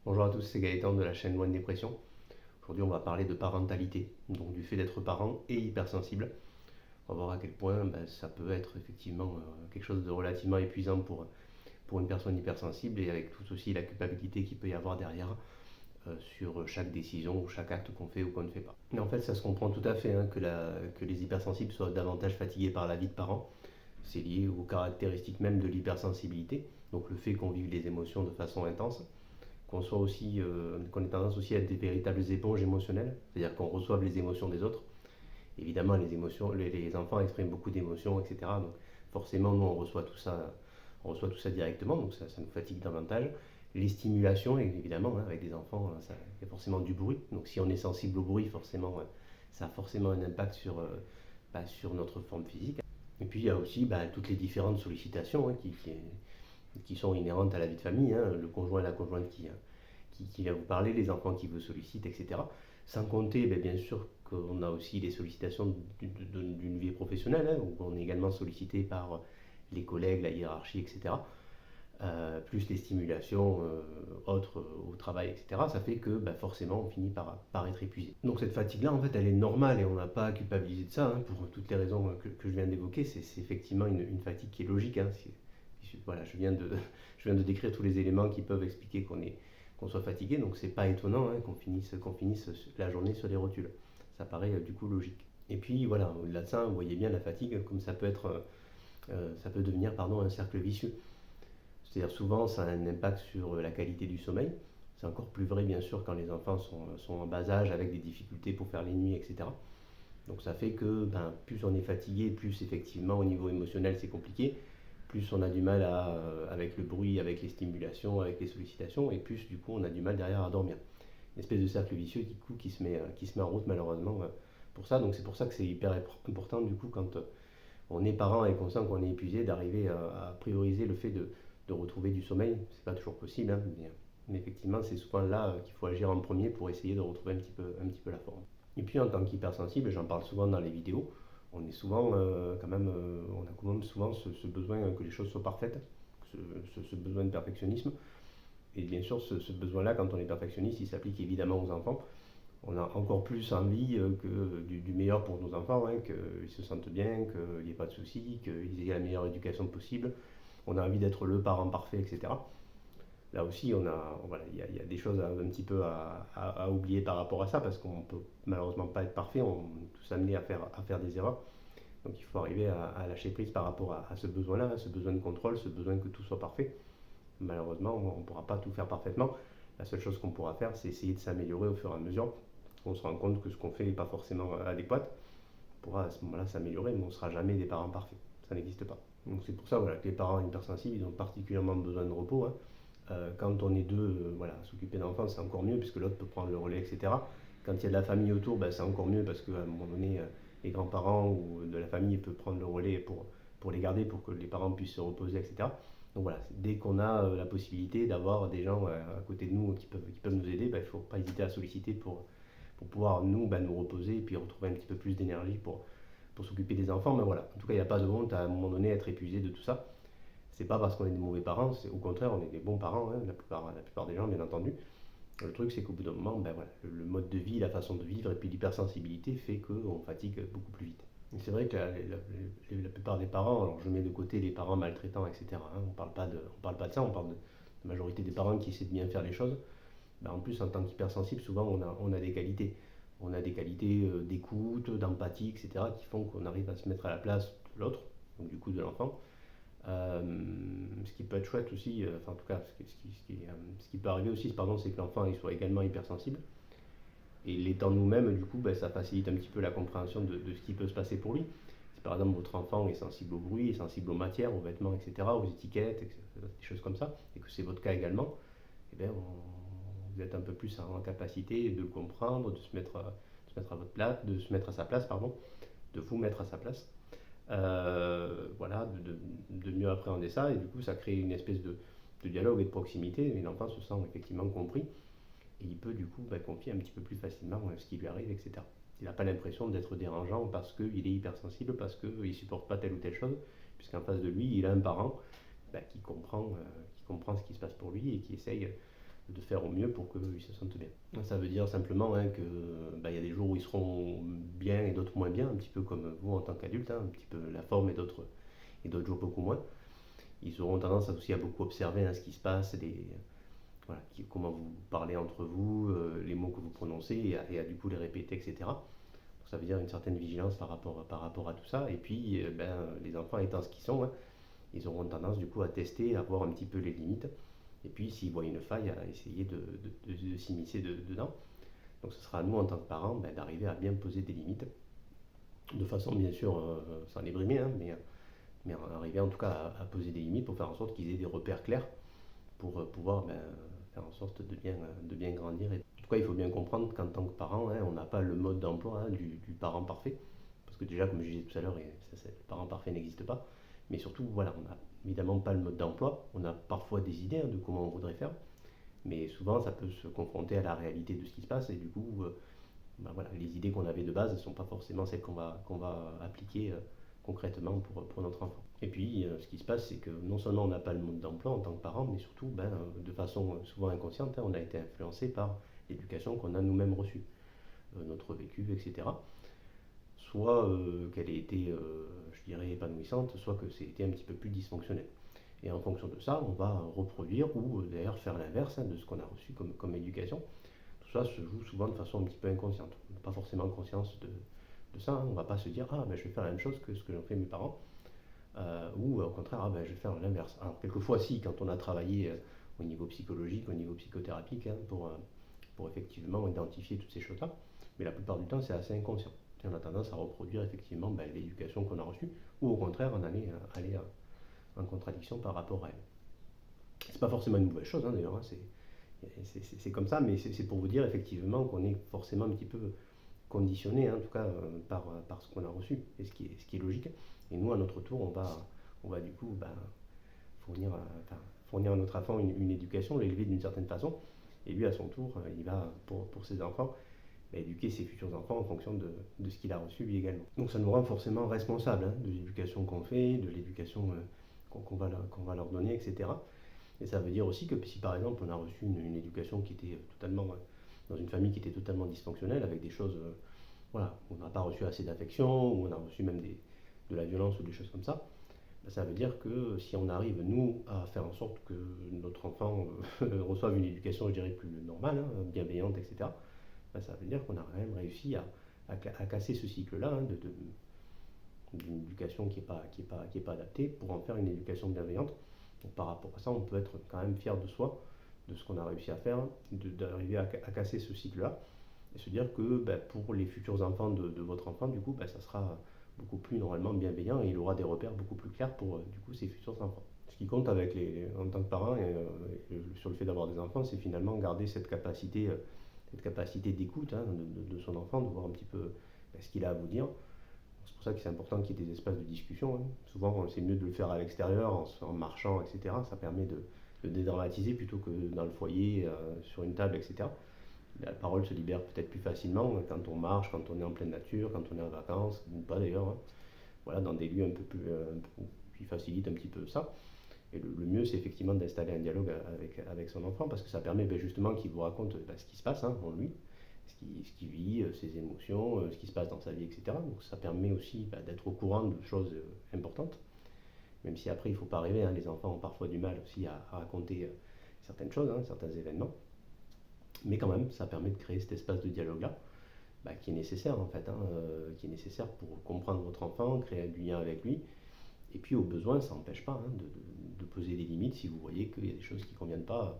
Bonjour à tous, c'est Gaëtan de la chaîne Loin de Dépression. Aujourd'hui, on va parler de parentalité, donc du fait d'être parent et hypersensible. On va voir à quel point ça peut être effectivement quelque chose de relativement épuisant pour une personne hypersensible et avec tout aussi la culpabilité qu'il peut y avoir derrière sur chaque décision ou chaque acte qu'on fait ou qu'on ne fait pas. Mais en fait, ça se comprend tout à fait que les hypersensibles soient davantage fatigués par la vie de parent. C'est lié aux caractéristiques même de l'hypersensibilité, donc le fait qu'on vive les émotions de façon intense, qu'on ait tendance aussi à être des véritables éponges émotionnelles, c'est-à-dire qu'on reçoive les émotions des autres. Évidemment, les enfants expriment beaucoup d'émotions, etc. Donc forcément, nous, on reçoit tout ça directement, donc ça nous fatigue davantage. Les stimulations, évidemment, avec des enfants, il y a forcément du bruit. Donc si on est sensible au bruit, forcément, ça a forcément un impact sur notre forme physique. Et puis il y a aussi toutes les différentes sollicitations qui sont inhérentes à la vie de famille, le conjoint et la conjointe qui vient vous parler, les enfants qui vous sollicitent, etc. Sans compter, bien sûr, qu'on a aussi les sollicitations d'une vie professionnelle, où on est également sollicité par les collègues, la hiérarchie, etc. Plus les stimulations autres au travail, etc. Ça fait que forcément on finit par être épuisé. Donc cette fatigue-là, en fait, elle est normale et on n'a pas à culpabiliser de ça, pour toutes les raisons que je viens d'évoquer. C'est effectivement une fatigue qui est logique. Voilà, je viens de décrire tous les éléments qui peuvent expliquer qu'on soit fatigué, donc c'est pas étonnant qu'on finisse la journée sur les rotules. Ça paraît du coup logique. Et puis voilà, au-delà de ça, vous voyez bien la fatigue, comme ça peut devenir un cercle vicieux. C'est-à-dire souvent ça a un impact sur la qualité du sommeil. C'est encore plus vrai bien sûr quand les enfants sont en bas âge avec des difficultés pour faire les nuits, etc. Donc ça fait que plus on est fatigué, plus effectivement au niveau émotionnel c'est compliqué, plus on a du mal avec le bruit, avec les stimulations, avec les sollicitations, et plus du coup on a du mal derrière à dormir. Une espèce de cercle vicieux qui se met en route malheureusement pour ça. Donc c'est pour ça que c'est hyper important du coup quand on est parent et qu'on sent qu'on est épuisé, d'arriver à prioriser le fait de retrouver du sommeil. C'est pas toujours possible, mais effectivement c'est souvent là qu'il faut agir en premier pour essayer de retrouver un petit peu la forme. Et puis en tant qu'hypersensible, j'en parle souvent dans les vidéos, on est souvent on a quand même souvent ce besoin que les choses soient parfaites, ce besoin de perfectionnisme. Et bien sûr, ce besoin-là, quand on est perfectionniste, il s'applique évidemment aux enfants. On a encore plus envie du meilleur pour nos enfants, qu'ils se sentent bien, qu'il n'y ait pas de soucis, qu'ils aient la meilleure éducation possible. On a envie d'être le parent parfait, etc. Là aussi, il y a des choses un petit peu à oublier par rapport à ça, parce qu'on ne peut malheureusement pas être parfait, on est tous amenés à faire des erreurs. Donc il faut arriver à lâcher prise par rapport à ce besoin-là, ce besoin de contrôle, ce besoin que tout soit parfait. Malheureusement, on ne pourra pas tout faire parfaitement. La seule chose qu'on pourra faire, c'est essayer de s'améliorer au fur et à mesure. On se rend compte que ce qu'on fait n'est pas forcément adéquat. On pourra à ce moment-là s'améliorer, mais on ne sera jamais des parents parfaits. Ça n'existe pas. Donc c'est pour ça que les parents hypersensibles, ils ont particulièrement besoin de repos. Quand on est deux, s'occuper d'enfants, c'est encore mieux, puisque l'autre peut prendre le relais, etc. Quand il y a de la famille autour, c'est encore mieux, parce qu'à un moment donné, les grands-parents ou de la famille peuvent prendre le relais pour les garder, pour que les parents puissent se reposer, etc. Donc voilà, dès qu'on a la possibilité d'avoir des gens à côté de nous qui peuvent nous aider, il ne faut pas hésiter à solliciter pour pouvoir nous reposer et puis retrouver un petit peu plus d'énergie pour s'occuper des enfants. Mais voilà, en tout cas, il n'y a pas de honte à un moment donné être épuisé de tout ça. C'est pas parce qu'on est des mauvais parents, c'est au contraire, on est des bons parents, la plupart des gens, bien entendu. Le truc, c'est qu'au bout d'un moment, le mode de vie, la façon de vivre et puis l'hypersensibilité fait qu'on fatigue beaucoup plus vite. Et c'est vrai que la plupart des parents, alors je mets de côté les parents maltraitants, etc. On parle pas de ça, on parle de la majorité des parents qui essaient de bien faire les choses. En plus, en tant qu'hypersensible, souvent on a des qualités. On a des qualités d'écoute, d'empathie, etc., qui font qu'on arrive à se mettre à la place de l'autre, donc du coup de l'enfant. Ce qui peut être chouette aussi, en tout cas, ce qui peut arriver aussi, c'est que l'enfant il soit également hypersensible. Et l'étant nous-mêmes, du coup, ça facilite un petit peu la compréhension de ce qui peut se passer pour lui. Si par exemple votre enfant est sensible au bruit, est sensible aux matières, aux vêtements, etc., aux étiquettes, des choses comme ça, et que c'est votre cas également, vous êtes un peu plus en capacité de comprendre, de se mettre à votre place, de se mettre à sa place, pardon, de vous mettre à sa place. De mieux appréhender ça, et du coup ça crée une espèce de dialogue et de proximité, et l'enfant se sent effectivement compris, et il peut du coup confier un petit peu plus facilement ce qui lui arrive, etc. Il n'a pas l'impression d'être dérangeant parce qu'il est hypersensible, parce qu'il ne supporte pas telle ou telle chose, puisqu'en face de lui, il a un parent qui comprend ce qui se passe pour lui et qui essaye de faire au mieux pour qu'ils se sentent bien. Ça veut dire simplement qu'il y a des jours où ils seront bien et d'autres moins bien, un petit peu comme vous en tant qu'adulte, un petit peu la forme et d'autres jours beaucoup moins. Ils auront tendance aussi à beaucoup observer ce qui se passe, comment vous parlez entre vous, les mots que vous prononcez et à du coup les répéter, etc. Donc ça veut dire une certaine vigilance par rapport à tout ça. Et puis les enfants étant ce qu'ils sont, ils auront tendance du coup à tester, à voir un petit peu les limites. Et puis s'ils voient une faille, à essayer de s'immiscer dedans. Donc ce sera à nous en tant que parents d'arriver à bien poser des limites, de façon bien sûr sans les brimer, mais arriver en tout cas à poser des limites pour faire en sorte qu'ils aient des repères clairs pour pouvoir faire en sorte de bien grandir. Et, en tout cas, il faut bien comprendre qu'en tant que parent, on n'a pas le mode d'emploi du parent parfait. Parce que déjà, comme je disais tout à l'heure, le parent parfait n'existe pas. Mais surtout, voilà, on n'a évidemment pas le mode d'emploi. On a parfois des idées de comment on voudrait faire. Mais souvent, ça peut se confronter à la réalité de ce qui se passe. Et du coup, les idées qu'on avait de base ne sont pas forcément celles qu'on va appliquer concrètement pour notre enfant. Et puis, ce qui se passe, c'est que non seulement on n'a pas le mode d'emploi en tant que parent, mais surtout, de façon souvent inconsciente, on a été influencé par l'éducation qu'on a nous-mêmes reçue, notre vécu, etc. Soit qu'elle ait été, je dirais, épanouissante, soit que c'était un petit peu plus dysfonctionnel. Et en fonction de ça, on va reproduire ou d'ailleurs faire l'inverse de ce qu'on a reçu comme éducation. Tout ça se joue souvent de façon un petit peu inconsciente. On n'a pas forcément conscience de ça. On ne va pas se dire je vais faire la même chose que ce que ont fait mes parents. Ou au contraire, je vais faire l'inverse. Alors, quelquefois, si, quand on a travaillé au niveau psychologique, au niveau psychothérapique, pour effectivement identifier toutes ces choses-là, mais la plupart du temps, c'est assez inconscient. Et on a tendance à reproduire effectivement l'éducation qu'on a reçue, ou au contraire, on allait aller en contradiction par rapport à elle. C'est pas forcément une mauvaise chose, d'ailleurs, c'est comme ça, mais c'est pour vous dire effectivement qu'on est forcément un petit peu conditionné, en tout cas par ce qu'on a reçu, et ce qui est logique. Et nous, à notre tour, on va du coup fournir à notre enfant une éducation, l'élever d'une certaine façon, et lui, à son tour, il va, pour ses enfants, éduquer ses futurs enfants en fonction de ce qu'il a reçu lui également. Donc ça nous rend forcément responsables de l'éducation qu'on fait, de l'éducation qu'on va leur donner, etc. Et ça veut dire aussi que si par exemple on a reçu une éducation qui était totalement, dans une famille qui était totalement dysfonctionnelle, avec des choses, où on n'a pas reçu assez d'affection, où on a reçu même de la violence ou des choses comme ça, ça veut dire que si on arrive, nous, à faire en sorte que notre enfant reçoive une éducation, je dirais, plus normale, bienveillante, etc., ça veut dire qu'on a quand même réussi à casser ce cycle-là d'une éducation qui n'est pas adaptée pour en faire une éducation bienveillante. Donc par rapport à ça, on peut être quand même fier de soi, de ce qu'on a réussi à faire, d'arriver à casser ce cycle-là, et se dire que pour les futurs enfants de votre enfant, du coup, ça sera beaucoup plus normalement bienveillant et il aura des repères beaucoup plus clairs pour du coup ses futurs enfants. Ce qui compte en tant que parent sur le fait d'avoir des enfants, c'est finalement garder cette capacité d'écoute de son enfant, de voir un petit peu ce qu'il a à vous dire. C'est pour ça que c'est important qu'il y ait des espaces de discussion. Souvent, c'est mieux de le faire à l'extérieur, en marchant, etc. Ça permet de dédramatiser plutôt que dans le foyer, sur une table, etc. La parole se libère peut-être plus facilement quand on marche, quand on est en pleine nature, quand on est en vacances, ou pas d'ailleurs. Voilà, dans des lieux un peu plus qui facilitent un petit peu ça. Et le mieux, c'est effectivement d'installer un dialogue avec son enfant, parce que ça permet justement qu'il vous raconte ce qui se passe en lui, ce qu'il vit, ses émotions, ce qui se passe dans sa vie, etc. Donc ça permet aussi d'être au courant de choses importantes, même si après il ne faut pas rêver, les enfants ont parfois du mal aussi à raconter certaines choses, certains événements. Mais quand même, ça permet de créer cet espace de dialogue-là, qui est nécessaire en fait, qui est nécessaire pour comprendre votre enfant, créer du lien avec lui. Et puis au besoin, ça n'empêche pas de poser des limites si vous voyez qu'il y a des choses qui ne conviennent pas.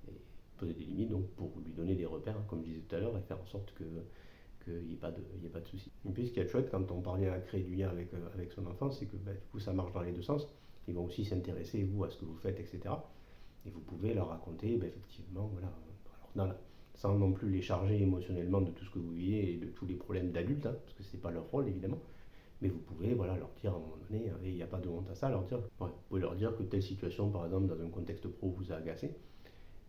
Et poser des limites donc pour lui donner des repères, comme je disais tout à l'heure, et faire en sorte qu'il n'y ait pas de soucis. Et puis ce qui est chouette quand on parvient à créer du lien avec son enfant, c'est que du coup ça marche dans les deux sens. Ils vont aussi s'intéresser, vous, à ce que vous faites, etc. Et vous pouvez leur raconter, effectivement, voilà, alors, sans non plus les charger émotionnellement de tout ce que vous vivez et de tous les problèmes d'adultes, parce que ce n'est pas leur rôle, évidemment. Mais vous pouvez leur dire à un moment donné, et il n'y a pas de honte à ça, vous pouvez leur dire que telle situation, par exemple, dans un contexte pro, vous a agacé.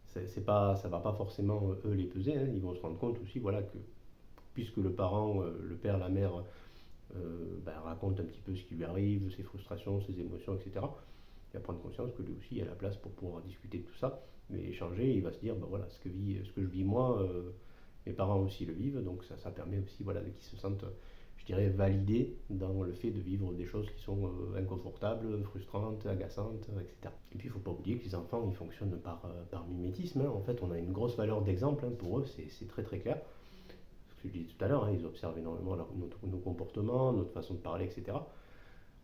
Ça ne va pas forcément eux les peser, ils vont se rendre compte aussi que puisque le parent, le père, la mère raconte un petit peu ce qui lui arrive, ses frustrations, ses émotions, etc., il va prendre conscience que lui aussi il a la place pour pouvoir discuter de tout ça mais échanger, il va se dire, bah voilà, ce que je vis moi, mes parents aussi le vivent, donc ça permet aussi voilà, qu'ils se sentent, je dirais, validés dans le fait de vivre des choses qui sont inconfortables, frustrantes, agaçantes, etc. Et puis il ne faut pas oublier que les enfants, ils fonctionnent par mimétisme, hein. En fait, on a une grosse valeur d'exemple, hein. Pour eux, c'est très très clair. Ce que je disais tout à l'heure, hein, ils observent énormément nos comportements, notre façon de parler, etc.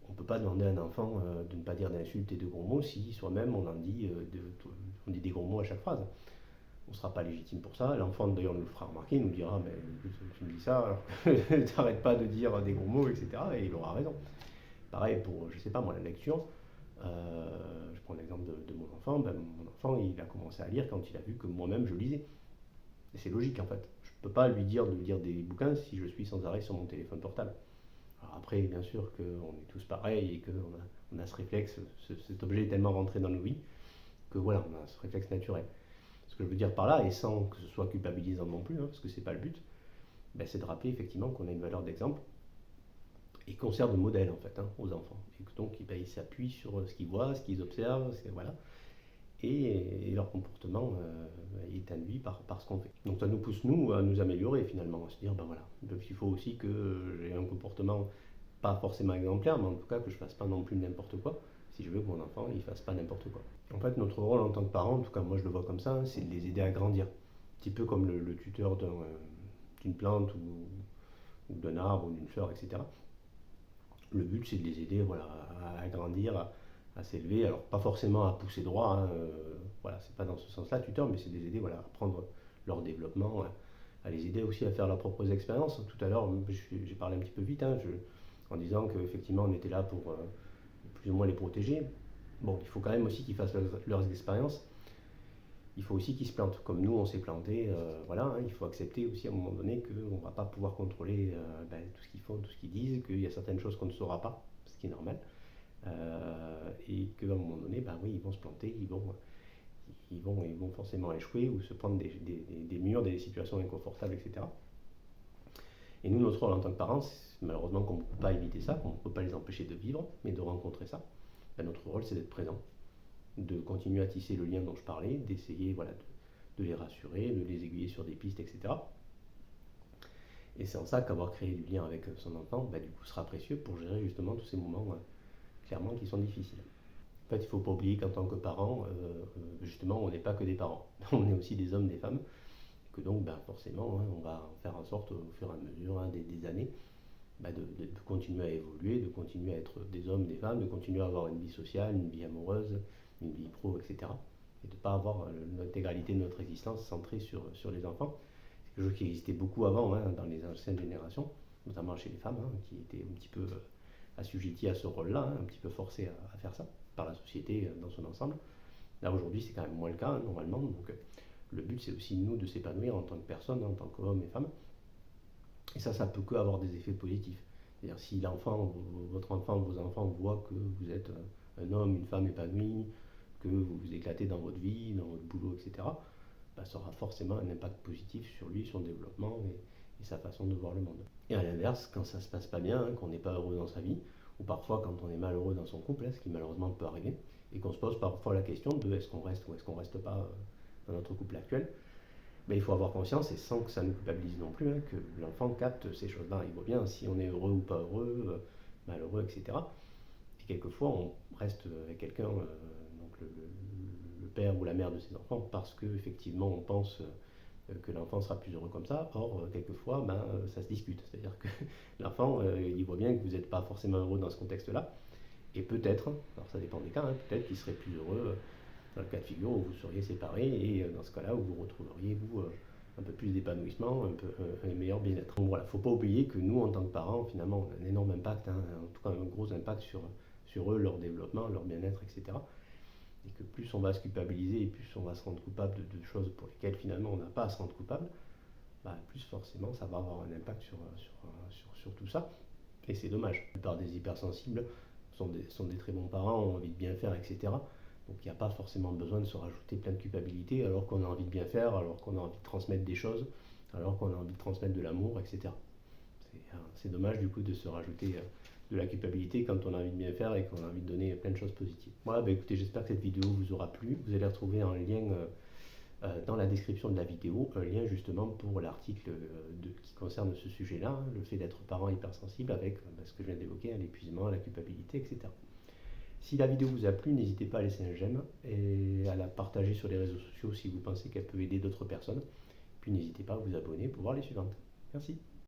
On ne peut pas demander à un enfant de ne pas dire d'insultes et de gros mots si soi-même on dit des gros mots à chaque phrase. On ne sera pas légitime pour ça. L'enfant d'ailleurs nous le fera remarquer, il nous dira mais tu me dis ça alors que t'arrêtes pas de dire des gros mots, etc. Et il aura raison. Pareil pour, je sais pas moi, la lecture. Je prends l'exemple de mon enfant. Ben, mon enfant, il a commencé à lire quand il a vu que moi-même je lisais. Et c'est logique en fait. Je ne peux pas lui dire de lire des bouquins si je suis sans arrêt sur mon téléphone portable. Alors après, bien sûr qu'on est tous pareils et qu'on a ce réflexe, cet objet est tellement rentré dans nos vies que voilà, on a ce réflexe naturel. Ce que je veux dire par là, et sans que ce soit culpabilisant non plus, hein, parce que c'est pas le but, ben, c'est de rappeler effectivement qu'on a une valeur d'exemple et qu'on sert de modèle en fait, hein, aux enfants. Et que donc ben, ils s'appuient sur ce qu'ils voient, ce qu'ils observent, voilà, et leur comportement est induit par ce qu'on fait. Donc ça nous pousse nous à nous améliorer finalement, à se dire ben voilà, donc il faut aussi que j'ai un comportement pas forcément exemplaire, mais en tout cas que je fasse pas non plus n'importe quoi, si je veux que mon enfant il fasse pas n'importe quoi. En fait, notre rôle en tant que parent, en tout cas moi je le vois comme ça, hein, c'est de les aider à grandir. Un petit peu comme le tuteur d'une plante ou d'un arbre ou d'une fleur, etc. Le but c'est de les aider voilà, à grandir, à s'élever, alors pas forcément à pousser droit, hein, voilà, c'est pas dans ce sens-là tuteur, mais c'est de les aider voilà, à prendre leur développement, à les aider aussi à faire leurs propres expériences. Tout à l'heure, j'ai parlé un petit peu vite, hein, en disant qu'effectivement on était là pour plus ou moins les protéger. Bon, il faut quand même aussi qu'ils fassent leurs expériences. Il faut aussi qu'ils se plantent. Comme nous, on s'est planté, voilà, hein, il faut accepter aussi à un moment donné qu'on ne va pas pouvoir contrôler tout ce qu'ils font, tout ce qu'ils disent, qu'il y a certaines choses qu'on ne saura pas, ce qui est normal, et qu'à un moment donné, oui, ils vont se planter, ils vont forcément échouer ou se prendre des murs, des situations inconfortables, etc. Et nous, notre rôle en tant que parents, malheureusement qu'on ne peut pas éviter ça, qu'on ne peut pas les empêcher de vivre, mais de rencontrer ça, notre rôle c'est d'être présent, de continuer à tisser le lien dont je parlais, d'essayer voilà, de les rassurer, de les aiguiller sur des pistes, etc. Et c'est en ça qu'avoir créé du lien avec son enfant, du coup, sera précieux pour gérer justement tous ces moments clairement qui sont difficiles. En fait, il ne faut pas oublier qu'en tant que parent, justement, on n'est pas que des parents. On est aussi des hommes, des femmes, que donc forcément, hein, on va faire en sorte au fur et à mesure des années de continuer à évoluer, de continuer à être des hommes, des femmes, de continuer à avoir une vie sociale, une vie amoureuse, une vie pro, etc. Et de ne pas avoir l'intégralité de notre existence centrée sur les enfants. C'est quelque chose qui existait beaucoup avant, hein, dans les anciennes générations, notamment chez les femmes, hein, qui étaient un petit peu assujetties à ce rôle-là, hein, un petit peu forcées à faire ça, par la société dans son ensemble. Là aujourd'hui c'est quand même moins le cas, hein, normalement, donc le but c'est aussi nous de s'épanouir en tant que personne, en tant qu'hommes et femmes. Et ça peut que avoir des effets positifs. C'est-à-dire si votre enfant, vos enfants voient que vous êtes un homme, une femme épanouie, que vous vous éclatez dans votre vie, dans votre boulot, etc., ça aura forcément un impact positif sur lui, son développement et sa façon de voir le monde. Et à l'inverse, quand ça se passe pas bien, hein, qu'on n'est pas heureux dans sa vie, ou parfois quand on est malheureux dans son couple, hein, ce qui malheureusement peut arriver, et qu'on se pose parfois la question de est-ce qu'on reste ou est-ce qu'on reste pas dans notre couple actuel, il faut avoir conscience, et sans que ça nous culpabilise non plus, hein, que l'enfant capte ces choses-là. Il voit bien si on est heureux ou pas heureux, malheureux, etc. Et quelquefois, on reste avec quelqu'un, donc le père ou la mère de ses enfants, parce qu'effectivement, on pense que l'enfant sera plus heureux comme ça. Or, quelquefois, ça se discute. C'est-à-dire que l'enfant, il voit bien que vous n'êtes pas forcément heureux dans ce contexte-là. Et peut-être, alors ça dépend des cas, hein, peut-être qu'il serait plus heureux dans le cas de figure où vous seriez séparés et dans ce cas-là où vous retrouveriez vous un peu plus d'épanouissement, un meilleur bien-être. Donc voilà, il ne faut pas oublier que nous en tant que parents finalement on a un énorme impact, hein, en tout cas un gros impact sur eux, leur développement, leur bien-être, etc. Et que plus on va se culpabiliser et plus on va se rendre coupable de choses pour lesquelles finalement on n'a pas à se rendre coupable, plus forcément ça va avoir un impact sur tout ça. Et c'est dommage. La plupart des hypersensibles sont des très bons parents, ont envie de bien faire, etc. Donc il n'y a pas forcément besoin de se rajouter plein de culpabilité alors qu'on a envie de bien faire, alors qu'on a envie de transmettre des choses, alors qu'on a envie de transmettre de l'amour, etc. C'est dommage du coup de se rajouter de la culpabilité quand on a envie de bien faire et qu'on a envie de donner plein de choses positives. Voilà, bah écoutez, j'espère que cette vidéo vous aura plu. Vous allez retrouver un lien dans la description de la vidéo, un lien justement pour l'article qui concerne ce sujet-là, hein, le fait d'être parent hypersensible avec ce que je viens d'évoquer, hein, l'épuisement, la culpabilité, etc. Si la vidéo vous a plu, n'hésitez pas à laisser un j'aime et à la partager sur les réseaux sociaux si vous pensez qu'elle peut aider d'autres personnes. Puis n'hésitez pas à vous abonner pour voir les suivantes. Merci.